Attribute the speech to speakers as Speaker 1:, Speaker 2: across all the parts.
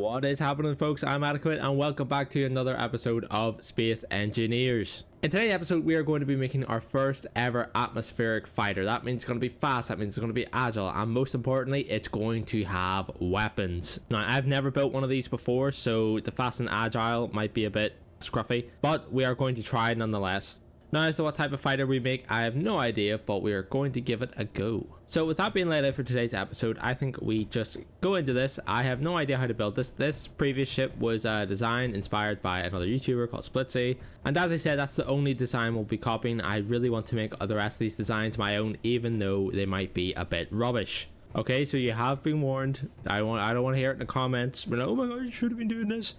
Speaker 1: What is happening, folks? I'm Adequate and welcome back to another episode of Space Engineers. In today's episode, we are going to be making our first ever atmospheric fighter. That means it's going to be fast, that means it's going to be agile, and most importantly, it's going to have weapons. Now, I've never built one of these before, so the fast and agile might be a bit scruffy, but we are going to try nonetheless. Now, as to what type of fighter we make, I have no idea, but we are going to give it a go. So with that being laid out for today's episode, I think we just go into this. I have no idea how to build this. This previous ship was designed inspired by another YouTuber called Splitsy. And as I said, that's the only design we'll be copying. I really want to make the rest of these designs my own, even though they might be a bit rubbish. Okay, so you have been warned. I don't want to hear it in the comments. We're like, oh my god, you should have been doing this.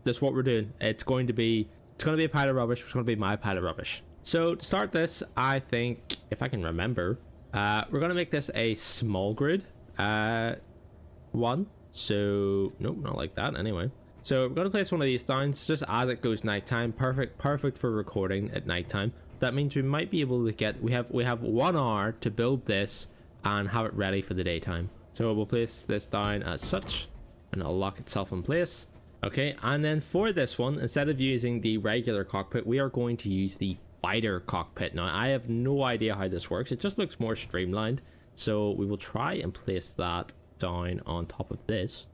Speaker 1: That's what we're doing. It's going to be a pile of rubbish. It's going to be my pile of rubbish. So to start this, I think, if I can remember, we're going to make this a small grid one. So nope, not like that anyway. So we're going to place one of these down just as it goes nighttime. Perfect for recording at nighttime. That means we might be able to get, we have 1 hour to build this and have it ready for the daytime. So we'll place this down as such and it'll lock itself in place. Okay, and then for this one, instead of using the regular cockpit, we are going to use the fighter cockpit. Now, I have no idea how this works. It just looks more streamlined. So we will try and place that down on top of this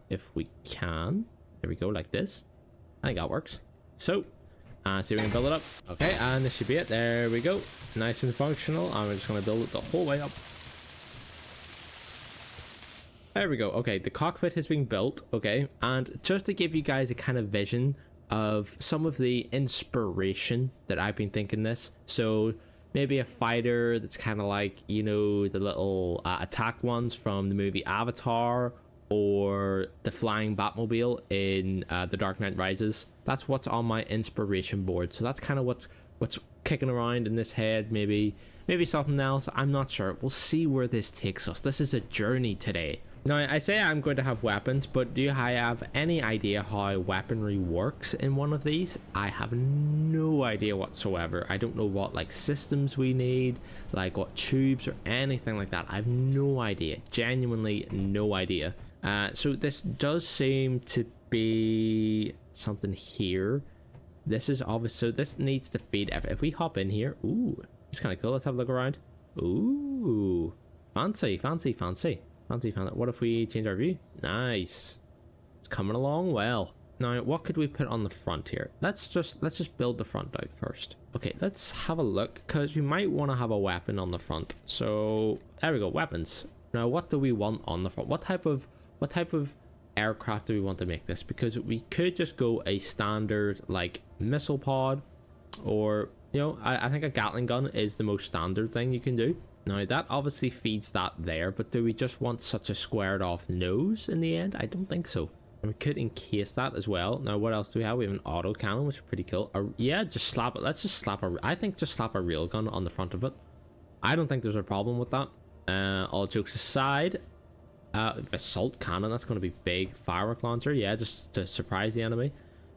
Speaker 1: if we can. There we go, like this. I think that works. So, see if we can build it up. Okay, and this should be it. There we go. Nice and functional. And we're just going to build it the whole way up. There we go. Okay, the cockpit has been built. Okay, and just to give you guys a kind of vision of some of the inspiration that I've been thinking this. So maybe a fighter that's kind of like, you know, the little attack ones from the movie Avatar, or the flying Batmobile in The Dark Knight Rises. That's what's on my inspiration board. So that's kind of what's kicking around in this head. Maybe something else. I'm not sure. We'll see where this takes us. This is a journey today. Now, I say I'm going to have weapons, but do I have any idea how weaponry works in one of these? I have no idea whatsoever. I don't know what like systems we need, like what tubes or anything like that. I have no idea. Genuinely no idea. So this does seem to be something here. This is obvious. So this needs to feed. If we hop in here, ooh, it's kind of cool. Let's have a look around. Ooh, fancy. What if we change our view? Nice. It's coming along well. Now, what could we put on the front here? Let's just build the front out first. Okay, let's have a look, because we might want to have a weapon on the front. So there we go, weapons. Now, what do we want on the front? What type of aircraft do we want to make this? Because we could just go a standard like missile pod, or you know, I think a Gatling gun is the most standard thing you can do. Now, that obviously feeds that there, but do we just want such a squared off nose in the end? I don't think so. And we could encase that as well. Now, what else do we have? We have an auto cannon, which is pretty cool. Yeah, just slap it. Let's just slap I think just slap a railgun on the front of it. I don't think there's a problem with that. All jokes aside, assault cannon, that's going to be big. Firework launcher, yeah, just to surprise the enemy.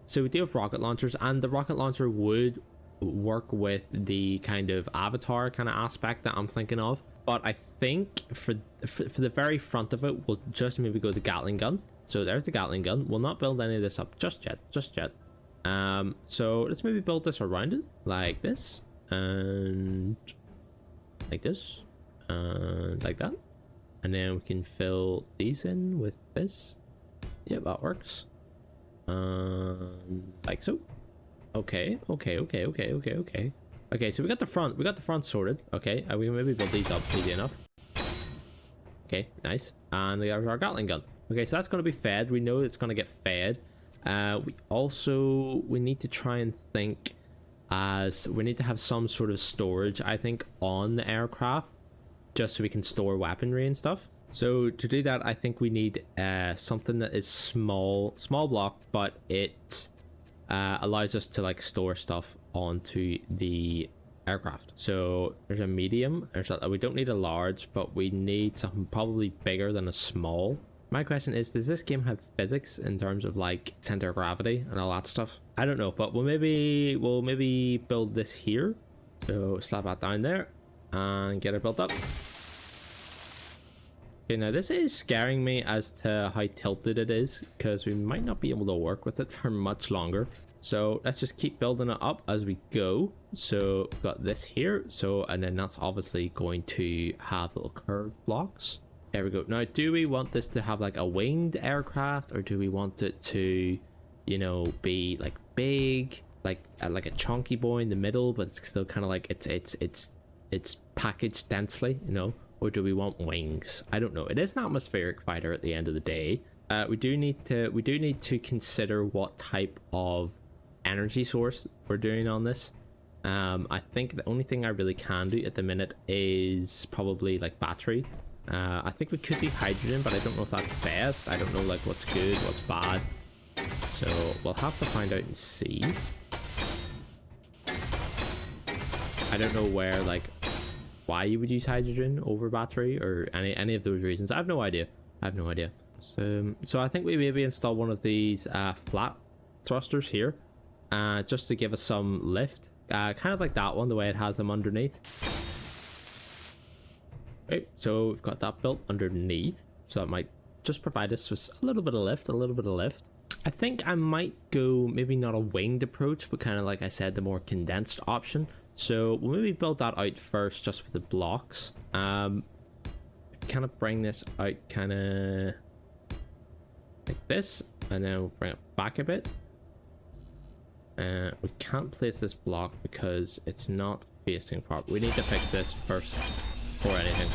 Speaker 1: So we do have rocket launchers, and the rocket launcher would work with the kind of Avatar kind of aspect that I'm thinking of, but I think for the very front of it, we'll just maybe go the Gatling gun. So there's the Gatling gun. We'll not build any of this up just yet. So let's maybe build this around it like this, and like this, and like that, and then we can fill these in with this. Yep, that works. Like so. Okay, so we got the front sorted. Okay, we can maybe build these up easy enough. Okay, nice. And there's our Gatling gun. Okay, so that's going to be fed. We know it's going to get fed. We need to try and think, as we need to have some sort of storage, I think, on the aircraft, just so we can store weaponry and stuff. So to do that, I think we need something that is small block, but it allows us to like store stuff onto the aircraft. So there's a medium. We don't need a large, but we need something probably bigger than a small. My question is, does this game have physics in terms of like center of gravity and all that stuff? I don't know, but we'll maybe build this here. So slap that down there and get it built up. Okay, now this is scaring me as to how tilted it is, because we might not be able to work with it for much longer. So let's just keep building it up as we go. So we've got this here. So, and then that's obviously going to have little curved blocks. There we go. Now, do we want this to have like a winged aircraft, or do we want it to, you know, be like big, like a chunky boy in the middle, but it's still kind of like it's packaged densely, you know? Or do we want wings? I don't know. It is an atmospheric fighter at the end of the day. We do need to consider what type of energy source we're doing on this. I think the only thing I really can do at the minute is probably like battery. I think we could do hydrogen, but I don't know if that's best. I don't know like what's good, what's bad. So we'll have to find out and see. I don't know where like why you would use hydrogen over battery or any of those reasons. I have no idea. So I think we maybe install one of these flat thrusters here, just to give us some lift, kind of like that one, the way it has them underneath. Okay, so we've got that built underneath, so that might just provide us with a little bit of lift, I think I might go maybe not a winged approach, but kind of like I said, the more condensed option. So we'll maybe build that out first, just with the blocks. Kind of bring this out kind of like this, and then we'll bring it back a bit. We can't place this block because it's not facing properly. We need to fix this first before anything.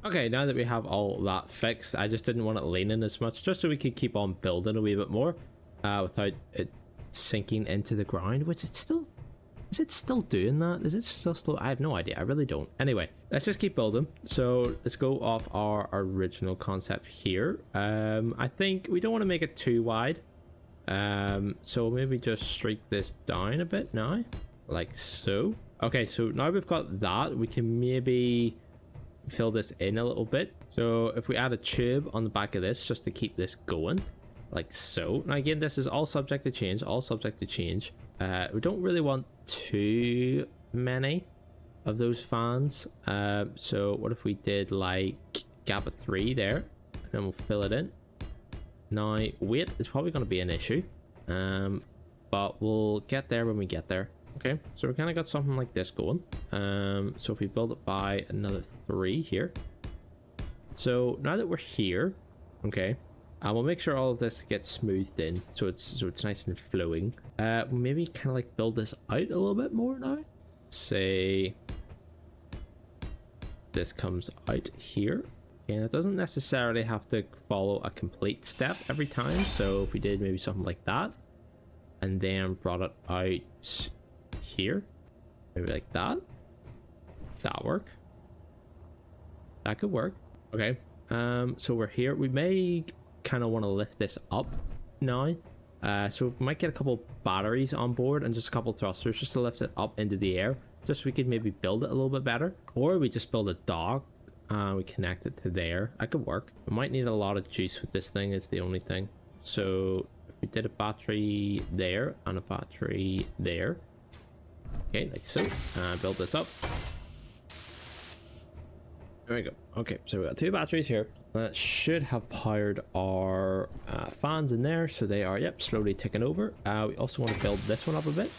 Speaker 1: Okay, now that we have all that fixed, I just didn't want it leaning as much, just so we could keep on building a wee bit more without it sinking into the ground, which it's still... Is it still doing that? Is it still slow? I have no idea. I really don't. Anyway, let's just keep building. So let's go off our original concept here. I think we don't want to make it too wide. So maybe just streak this down a bit now, like so. Okay, so now we've got that, we can maybe fill this in a little bit. So if we add a tube on the back of this just to keep this going, like so. Now again, this is all subject to change, we don't really want too many of those fans. So what if we did like gap of 3 there, and then we'll fill it in. Now weight is probably going to be an issue, but we'll get there when we get there. Okay, so we kind of got something like this going. So if we build it by another 3 here. So now that we're here, okay, we'll make sure all of this gets smoothed in, so it's nice and flowing. We'll maybe kind of like build this out a little bit more now. Say this comes out here, and it doesn't necessarily have to follow a complete step every time. So if we did maybe something like that, and then brought it out here, maybe like that, that work. That could work. Okay, so we're here. We may kind of want to lift this up now, so we might get a couple batteries on board and just a couple thrusters just to lift it up into the air, just so we could maybe build it a little bit better. Or we just build a dock, we connect it to there. That could work. We might need a lot of juice with this thing, is the only thing. So if we did a battery there and a battery there, okay, like so, build this up. There we go. Okay, so we got 2 batteries here. That should have powered our fans in there, so they are, yep, slowly ticking over. We also want to build this one up a bit.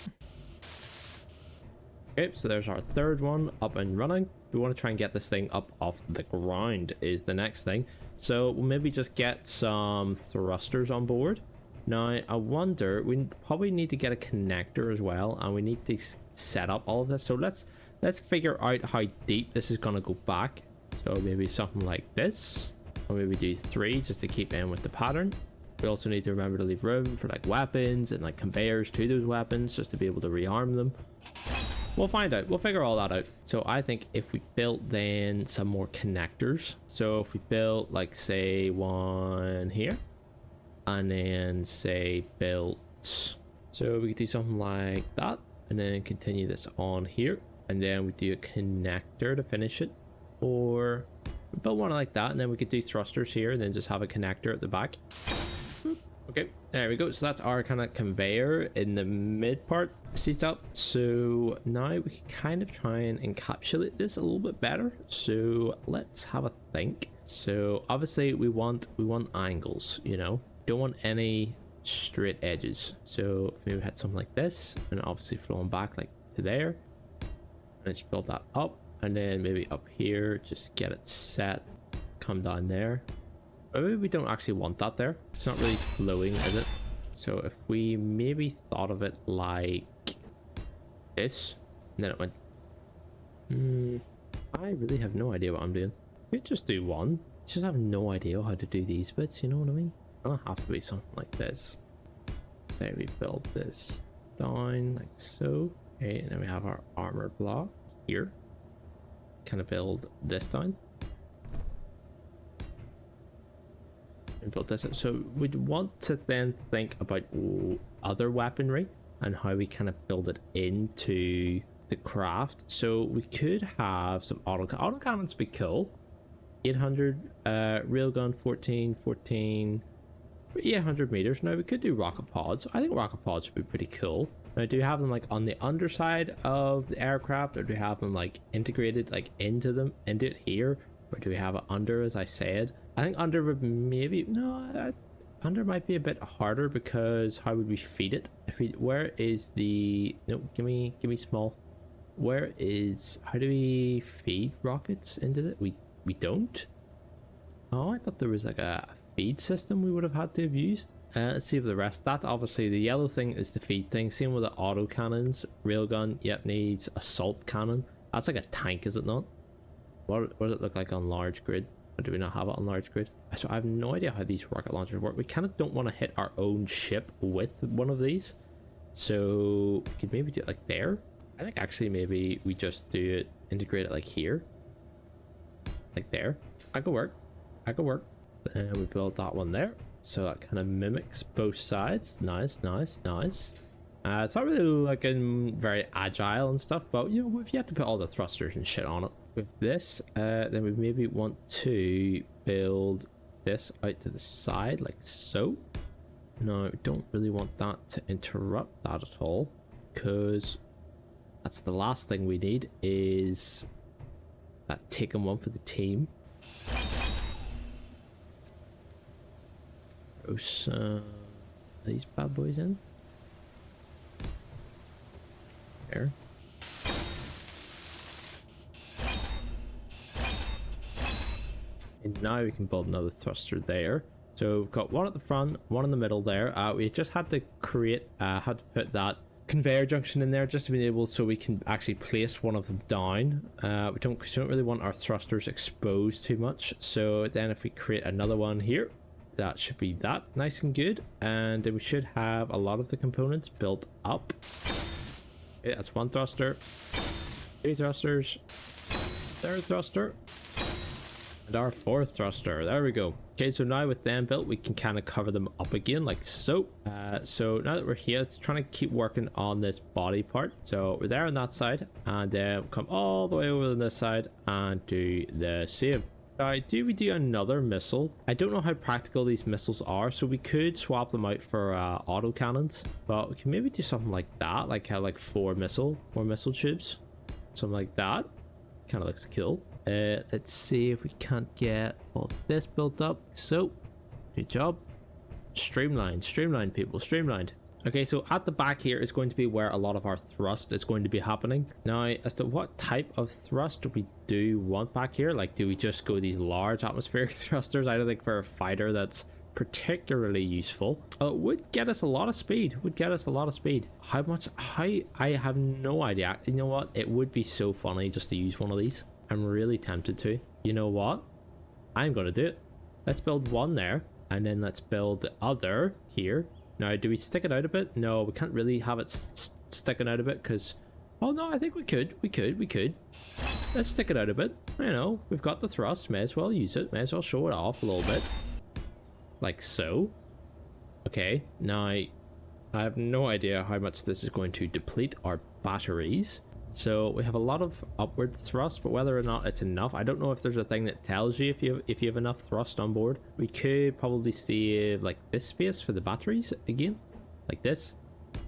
Speaker 1: Okay, so there's our 3rd one up and running. We want to try and get this thing up off the ground is the next thing. So we'll maybe just get some thrusters on board. Now, I wonder, we probably need to get a connector as well, and we need to set up all of this. So let's figure out how deep this is going to go back. So maybe something like this, or maybe do 3 just to keep in with the pattern. We also need to remember to leave room for like weapons and like conveyors to those weapons, just to be able to rearm them. We'll find out. We'll figure all that out. So I think if we built then some more connectors, so if we built like say one here, and then say built, so we could do something like that, and then continue this on here, and then we do a connector to finish it. Or build one like that, and then we could do thrusters here and then just have a connector at the back. Okay, there we go. So that's our kind of conveyor in the mid part seized up. So now we can kind of try and encapsulate this a little bit better. So let's have a think. So obviously we want angles, you know, don't want any straight edges. So if we hit something like this, and obviously flowing back like to there, and just build that up, and then maybe up here, just get it set, come down there. But maybe we don't actually want that there. It's not really flowing, is it? So if we maybe thought of it like this, and then it went, I really have no idea what I'm doing. We could just do one. Just have no idea how to do these bits, you know what I mean? It's gonna have to be something like this. Say we build this down like so. Okay, and then we have our armor block here. Kind of build this down. And build this up. So we'd want to then think about other weaponry and how we kind of build it into the craft. So we could have some autocannons be cool. 800 railgun, 14 800 meters. Now we could do rocket pods. I think rocket pods would be pretty cool. Now do you have them like on the underside of the aircraft, or do you have them like integrated like into it here, or do we have it under, as I said? I think under would maybe, no, under might be a bit harder, because how would we feed it? If we, where is the, no, give me small. Where is, how do we feed rockets into it? We don't. Oh, I thought there was like a feed system we would have had to have used. Let's see if the rest, that's obviously the yellow thing is the feed thing. Same with the auto cannons. Railgun, yep, needs assault cannon. That's like a tank, is it not? What does it look like on large grid? Or do we not have it on large grid? So I have no idea how these rocket launchers work. We kind of don't want to hit our own ship with one of these. So we could maybe do it like there. I think actually maybe we just do it, integrate it like here. Like there. I could work. And we build that one there. So that kind of mimics both sides. Nice. It's not really looking very agile and stuff, but you know, if you have to put all the thrusters and shit on it. With this, then we maybe want to build this out to the side like so. No, we don't really want that to interrupt that at all, because that's the last thing we need, is that taking one for the team. Throw these bad boys in there. And now we can build another thruster there. So we've got one at the front, one in the middle there. We just had to create, had to put that conveyor junction in there just to be able, so we can actually place one of them down. We don't really want our thrusters exposed too much. So then if we create another one here, that should be that nice and good. And then we should have a lot of the components built up. Okay, that's one thruster, 2 thrusters, 3rd thruster, and our 4th thruster. There we go. Okay, so now with them built, we can kind of cover them up again like so. So now that we're here, let's try to keep working on this body part. So we're there on that side, and then come all the way over on this side and do the same. Do we do another missile? I don't know how practical these missiles are, so we could swap them out for auto cannons, but we can maybe do something like that, like how like 4 missile tubes, something like that. Kind of looks cool. Let's see if we can't get all this built up. So good job. Streamlined people, streamlined. Okay, so at the back here is going to be where a lot of our thrust is going to be happening. Now, as to what type of thrust we do want back here, like do we just go these large atmospheric thrusters? I don't think for a fighter that's particularly useful. It would get us a lot of speed, How much? I have no idea. You know what, it would be so funny just to use one of these. I'm really tempted to. You know what, I'm gonna do it. Let's build one there, and then let's build the other here. Now, do we stick it out a bit? No, we can't really have it sticking out a bit, because, oh no, I think we could. Let's stick it out a bit. You know, we've got the thrust, may as well use it, may as well show it off a little bit. Like so. Okay, now I have no idea how much this is going to deplete our batteries. So we have a lot of upward thrust, but whether or not it's enough, I don't know if there's a thing that tells you if you have enough thrust on board. We could probably save like this space for the batteries again, like this,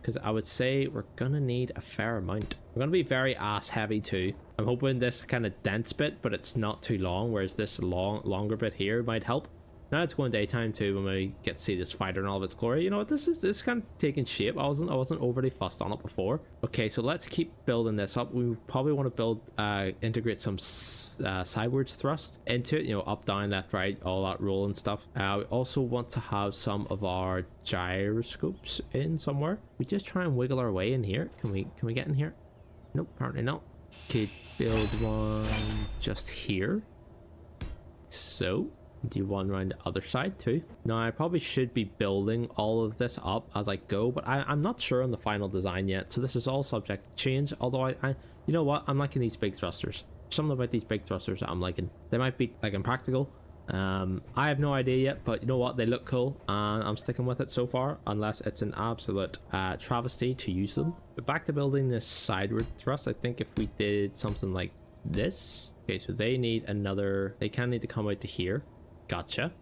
Speaker 1: because I would say we're gonna need a fair amount. We're gonna be very ass heavy too. I'm hoping this kind of dense bit, but it's not too long, whereas this longer bit here might help. Now it's going daytime too when we get to see this fighter in all of its glory. You know what, this is kind of taking shape. I wasn't overly fussed on it before. Okay, so let's keep building this up. We probably want to build integrate some sidewards thrust into it, you know, up, down, left, right, all that rolling stuff. We also want to have some of our gyroscopes in somewhere. We just try and wiggle our way in here. Can we get in here? Nope, apparently not. Could build one just here. So do one around the other side too. Now I probably should be building all of this up as I go, but I'm not sure on the final design yet, so this is all subject to change. Although I you know what, I'm liking these big thrusters. Something about these big thrusters that I'm liking. They might be like impractical. I have no idea yet, but you know what, they look cool and I'm sticking with it so far, unless it's an absolute travesty to use them. But back to building this sideward thrust. I think if we did something like this. Okay, so they need another, they kind of need to come out to here. Gotcha.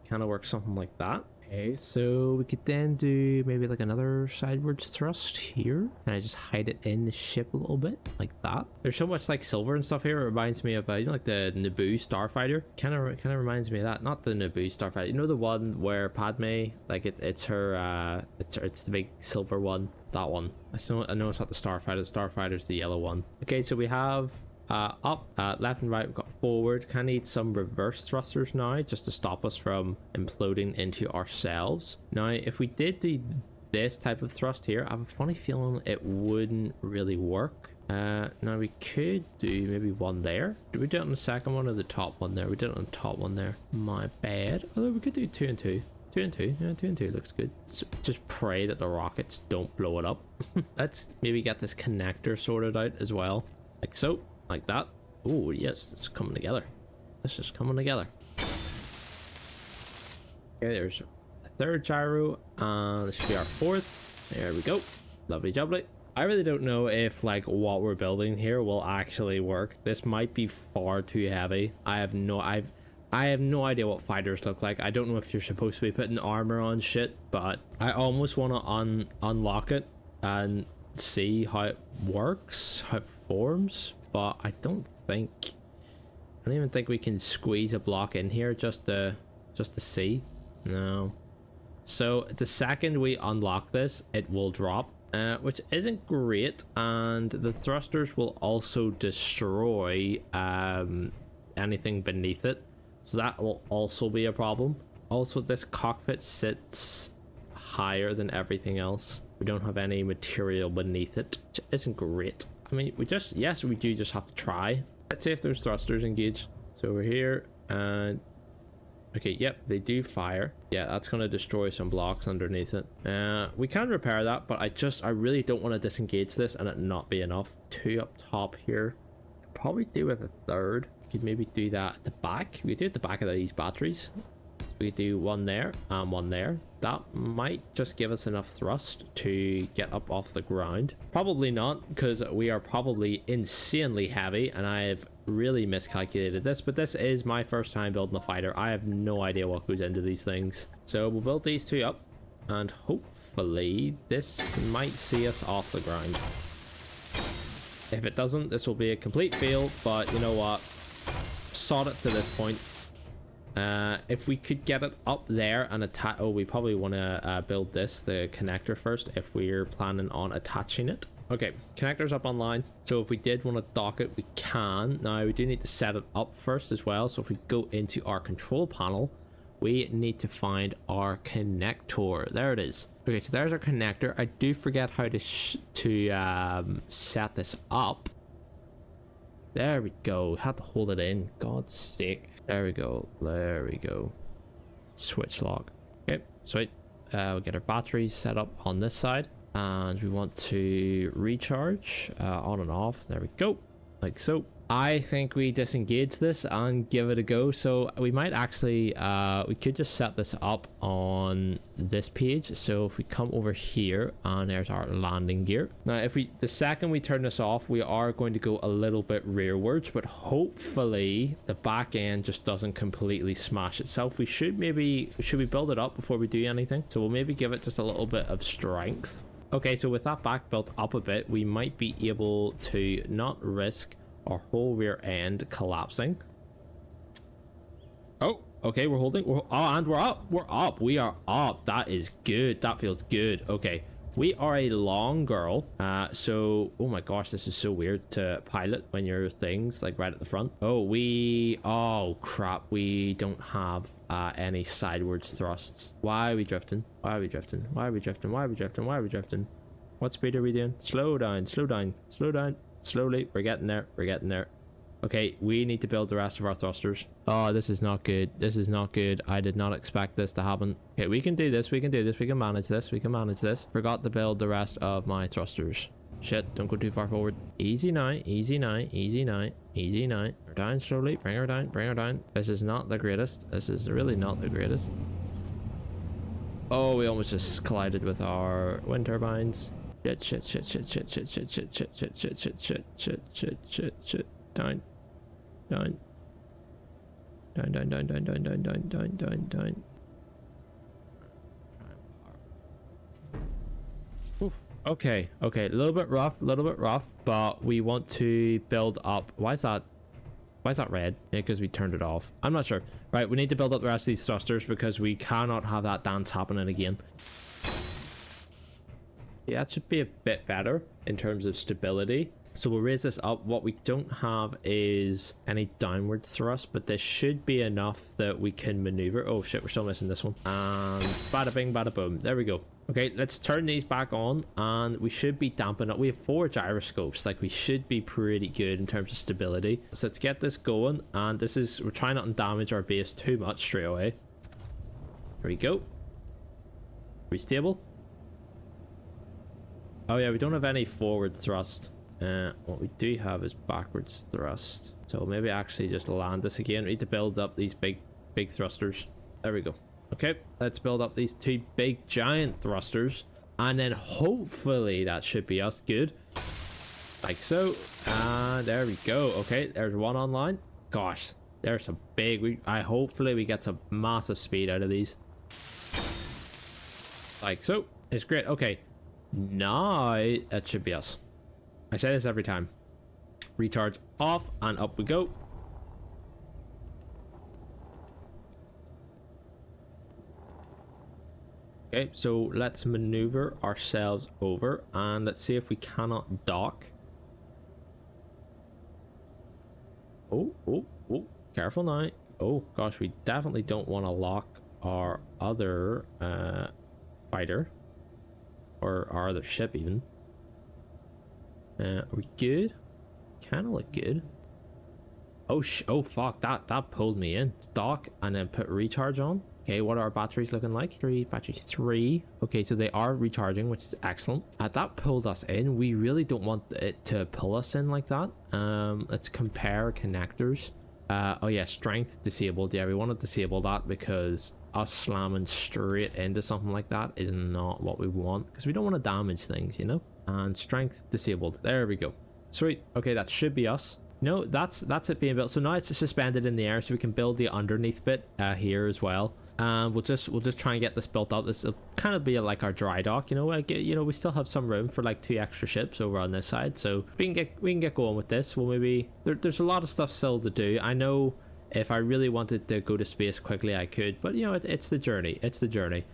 Speaker 1: Kind of work something like that. Okay, so we could then do maybe like another sidewards thrust here, and I just hide it in the ship a little bit like that. There's so much like silver and stuff here. It reminds me of you know, like the Naboo starfighter. Kind of reminds me of that. Not the Naboo starfighter. You know, the one where Padme, like it's her it's the big silver one. That one. I know it's not the starfighter. The starfighter's the yellow one. Okay, so we have up, left and right. We've got forward. Kind of need some reverse thrusters now just to stop us from imploding into ourselves. Now if we did do this type of thrust here, I have a funny feeling it wouldn't really work. Now we could do maybe one there. Did we do it on the second one or the top one there? We did it on the top one there. My bad. Although we could do 2 and 2. 2 and 2. Yeah, 2 and 2 looks good. So just pray that the rockets don't blow it up. Let's maybe get this connector sorted out as well, like so. Like that. Oh yes, it's coming together. This is coming together. Okay, there's a third gyro, and this should be our fourth. There we go. Lovely jubbly. I really don't know if like what we're building here will actually work. This might be far too heavy. I have no idea what fighters look like. I don't know if you're supposed to be putting armor on shit, but I almost want to unlock it and see how it works, how it performs. But I don't even think we can squeeze a block in here just to see. No. So the second we unlock this, it will drop, which isn't great, and the thrusters will also destroy anything beneath it, so that will also be a problem. Also, this cockpit sits higher than everything else. We don't have any material beneath it, which isn't great. I mean, we do just have to try. Let's see if those thrusters engage. So we're here, and okay, yep, they do fire. Yeah, that's gonna destroy some blocks underneath it. We can repair that, but I really don't want to disengage this and it not be enough. 2 up top here. Probably do with a third. Could maybe do that at the back. We could do it at the back of these batteries. We could do one there and one there. That might just give us enough thrust to get up off the ground. Probably not, because we are probably insanely heavy and I have really miscalculated this, but this is my first time building a fighter. I have no idea what goes into these things. So we'll build these 2 up, and hopefully this might see us off the ground. If it doesn't, this will be a complete fail, but you know what? Sod it to this point. If we could get it up there and attach, oh, we probably want to build the connector first if we're planning on attaching it. Okay, connector's up online, so if we did want to dock it, we can. Now we do need to set it up first as well, so if we go into our control panel, we need to find our connector. There it is. Okay, so there's our connector. I do forget how to set this up. There we go. Had to hold it in, God's sake. There we go. There we go. Switch lock. Okay, sweet. We'll get our batteries set up on this side, and we want to recharge on and off. There we go, like so. I think we disengage this and give it a go. So we might actually we could just set this up on this page. So if we come over here, and there's our landing gear. Now if the second we turn this off, we are going to go a little bit rearwards, but hopefully the back end just doesn't completely smash itself. Should we build it up before we do anything? So we'll maybe give it just a little bit of strength. Okay, so with that back built up a bit, we might be able to not risk our whole rear end collapsing. Oh, okay, we're holding. And we're up. We're up. We are up. That is good. That feels good. Okay. We are a long girl. So, oh my gosh, this is so weird to pilot when your thing's like right at the front. Oh crap. We don't have any sidewards thrusts. Why are we drifting? Why are we drifting? Why are we drifting? Why are we drifting? Why are we drifting? What speed are we doing? Slow down, slow down, slow down. Slowly. We're getting there. We're getting there. Okay, we need to build the rest of our thrusters. Oh, this is not good. This is not good. I did not expect this to happen. Okay, we can do this. We can do this. We can manage this. We can manage this. Forgot to build the rest of my thrusters. Shit, don't go too far forward. Easy now. Easy now. Easy now. Easy now. We're down slowly. Bring her down. Bring her down. This is not the greatest. This is really not the greatest. Oh, we almost just collided with our wind turbines. Shit, shit, shit, shit, shit, shit, shit, shit, shit, shit, shit, shit, shit, shit, shit, shit, shit. Down. Down. Down, down, down, down, down, down, down, down, down, down. Oof. Okay, okay, a little bit rough, but we want to build up. Why is that red? Yeah, because we turned it off. I'm not sure. Right, we need to build up the rest of these thrusters because we cannot have that dance happening again. Yeah, that should be a bit better in terms of stability. So we'll raise this up. What we don't have is any downward thrust, but this should be enough that we can maneuver. Oh shit, we're still missing this one. And bada bing, bada boom. There we go. Okay, let's turn these back on and we should be damping up. We have 4 gyroscopes. Like, we should be pretty good in terms of stability. So let's get this going. And this is, we're trying not to damage our base too much straight away. There we go. Are we stable? Oh yeah, we don't have any forward thrust. What we do have is backwards thrust. So maybe actually just land this again. We need to build up these big thrusters. There we go. Okay, let's build up these 2 big giant thrusters. And then hopefully that should be us good. Like so. And there we go. Okay, there's one online. Gosh, there's some big... hopefully we get some massive speed out of these. Like so. It's great. Okay. Now that should be us. I say this every time. Recharge off and up we go. Okay, so let's maneuver ourselves over and let's see if we cannot dock. Oh, careful now. Oh gosh, we definitely don't want to lock our other fighter or our other ship even. Are we good? Kind of look good. Oh fuck, that pulled me in. Dock and then put recharge on. Okay, what are our batteries looking like? Batteries 3. Okay, so they are recharging, which is excellent. That pulled us in. We really don't want it to pull us in like that. Let's compare connectors. Oh yeah, strength disabled. Yeah, we want to disable that because us slamming straight into something like that is not what we want, because we don't want to damage things, you know. And strength disabled. There we go. Sweet. Okay, that should be us. No, that's it being built. So now it's suspended in the air, so we can build the underneath bit here as well. We'll just try and get this built up. This will kind of be like our dry dock, you know. We still have some room for like 2 extra ships over on this side, so we can get going with this. Well, maybe there's a lot of stuff still to do. I know if I really wanted to go to space quickly, I could, but you know, it's the journey. It's the journey.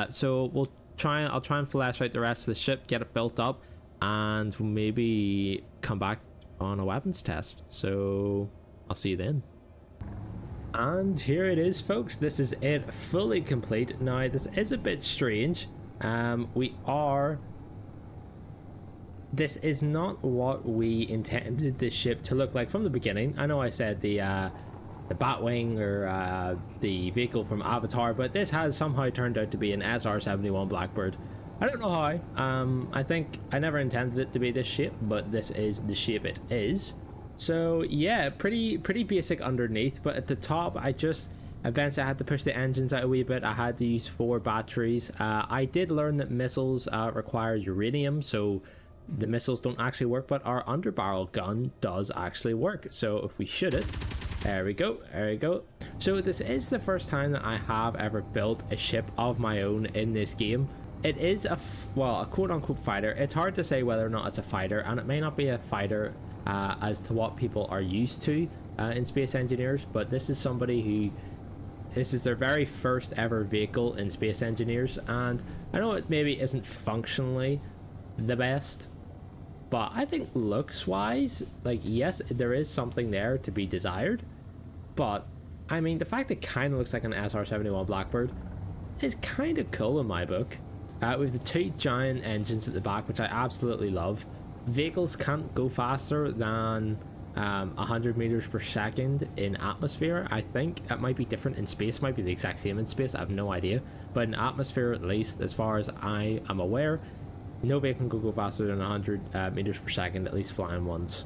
Speaker 1: So I'll try and flesh out the rest of the ship, get it built up, and maybe come back on a weapons test. So I'll see you then. And here it is, folks. This is it, fully complete. Now this is a bit strange. This is not what we intended this ship to look like from the beginning. I know I said the Batwing or the vehicle from Avatar, but this has somehow turned out to be an SR-71 Blackbird. I don't know how. I think I never intended it to be this shape, but this is the shape it is. So yeah, pretty basic underneath, but at the top eventually I had to push the engines out a wee bit. I had to use 4 batteries. I did learn that missiles require uranium, so the missiles don't actually work, but our underbarrel gun does actually work. So if we shoot it, there we go. So this is the first time that I have ever built a ship of my own in this game. it is well, a quote-unquote fighter. It's hard to say whether or not it's a fighter, and it may not be a fighter as to what people are used to in Space Engineers, but this is somebody who, this is their very first ever vehicle in Space Engineers, and I know it maybe isn't functionally the best, but I think looks wise, like, yes, there is something there to be desired, but I mean, the fact it kind of looks like an SR-71 Blackbird is kind of cool in my book. With the two giant engines at the back, which I absolutely love. Vehicles can't go faster than 100 meters per second in atmosphere. I think it might be different in space, might be the exact same in space, I have no idea, but in atmosphere, at least as far as I am aware, no vehicle can go faster than 100 meters per second, at least flying ones.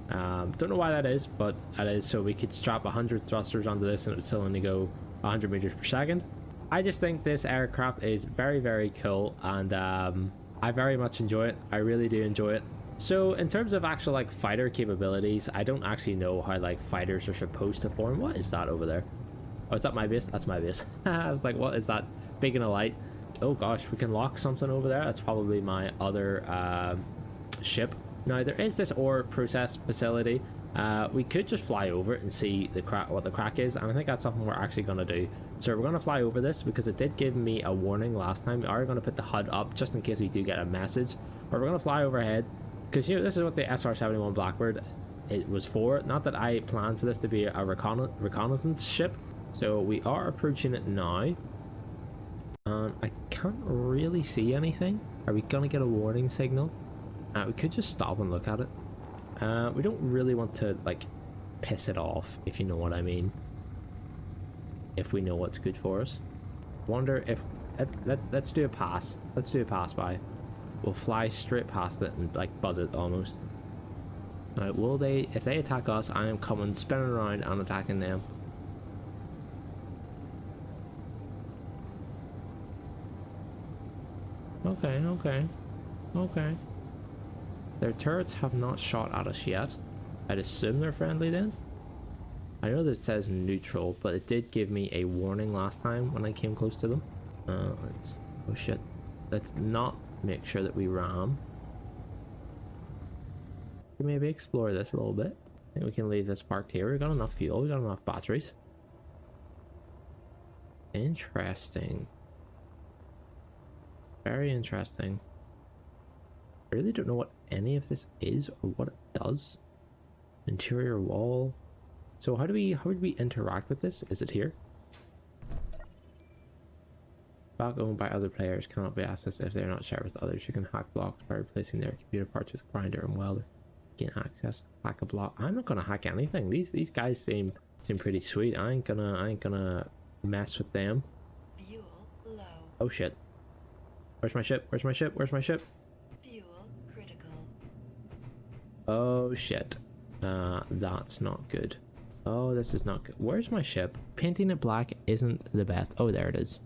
Speaker 1: Don't know why that is, but it is. So we could strap 100 thrusters onto this and it would still only go 100 meters per second. I just think this aircraft is very, very cool, and I very much enjoy it. I really do enjoy it. So in terms of actual like fighter capabilities, I don't actually know how like fighters are supposed to form. What is that over there? Oh, is that my base? That's my base. I was like, what is that big and a light? Oh gosh, we can lock something over there. That's probably my other ship. Now there is this ore process facility. We could just fly over it and see what the crack is, and I think that's something we're actually going to do. So we're going to fly over this because it did give me a warning last time. We are going to put the HUD up just in case we do get a message, but we're going to fly overhead because, you know, this is what the SR-71 Blackbird it was for. Not that I planned for this to be a reconnaissance ship. So we are approaching it now, and I can't really see anything. Are we going to get a warning signal? We could just stop and look at it. We don't really want to like piss it off, if you know what I mean, if we know what's good for us. Wonder if let's do a pass. Let's do a pass by. We'll fly straight past it and like buzz it almost. Now will they, if they attack us, I am coming spinning around and attacking them. Okay. Their turrets have not shot at us yet. I'd assume they're friendly then. I know that it says neutral, but it did give me a warning last time when I came close to them. Oh shit. Let's not make sure that we ram. Maybe explore this a little bit. I think we can leave this parked here. We've got enough fuel, we've got enough batteries. Interesting. Very interesting. I really don't know what any of this is or what it does. Interior wall. So how do we interact with this? Is it here? Block owned by other players cannot be accessed if they are not shared with others. You can hack blocks by replacing their computer parts with grinder and welder. Gain access. Hack a block. I'm not gonna hack anything. These guys seem pretty sweet. I ain't gonna mess with them.
Speaker 2: Fuel low.
Speaker 1: Oh shit. Where's my ship? Where's my ship? Where's my ship?
Speaker 2: Fuel critical.
Speaker 1: Oh shit. That's not good. Oh, this is not good. Where's my ship? Painting it black isn't the best. Oh, there it is.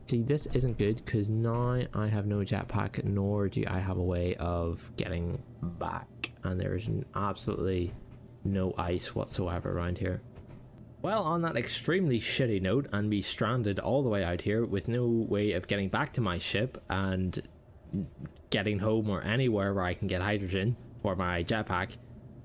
Speaker 1: See, this isn't good because now I have no jetpack, nor do I have a way of getting back. And there's absolutely no ice whatsoever around here. Well, on that extremely shitty note, and me stranded all the way out here with no way of getting back to my ship and getting home or anywhere where I can get hydrogen for my jetpack,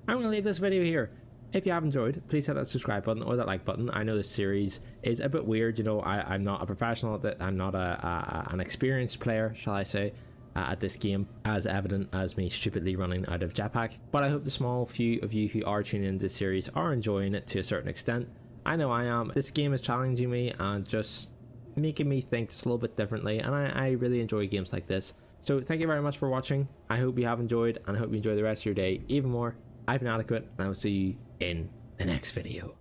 Speaker 1: I'm going to leave this video here. If you have enjoyed, please hit that subscribe button or that like button. I know this series is a bit weird, you know, I'm not a professional at it, I'm not an experienced player, shall I say, at this game, as evident as me stupidly running out of jetpack. But I hope the small few of you who are tuning into this series are enjoying it to a certain extent. I know I am. This game is challenging me and just making me think just a little bit differently, and I really enjoy games like this. So thank you very much for watching. I hope you have enjoyed, and I hope you enjoy the rest of your day even more. I've been Adequate, and I will see you in the next video.